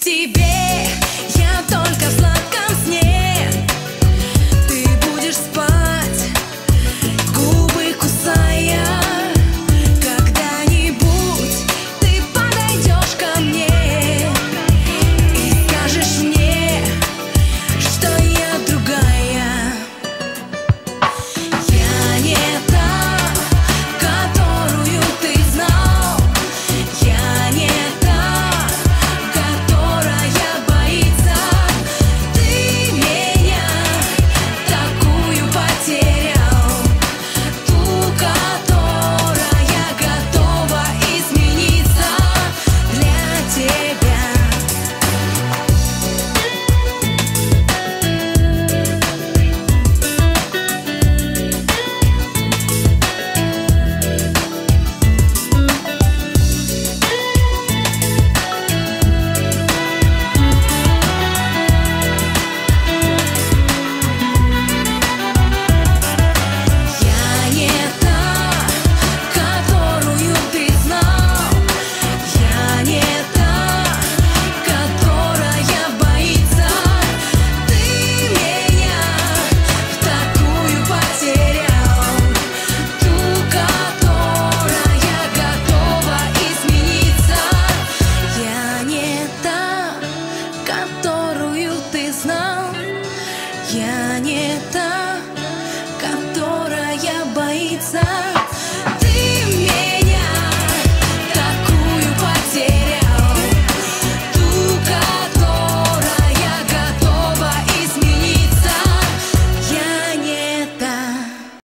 тебе я только в сладком сне. Ты будешь спать, губы кусая. Когда-нибудь ты подойдешь ко мне и скажешь мне, что я другая. Я не та, которую ты знал. Я не та, которая боится. Ты меня такую потерял, ту, которая готова измениться для тебя. Я не та, которую ты знал. Я не та, которая боится. Ты меня такую потерял, ту, которая готова измениться. Я не та, которую ты знал. Я не та, которая боится.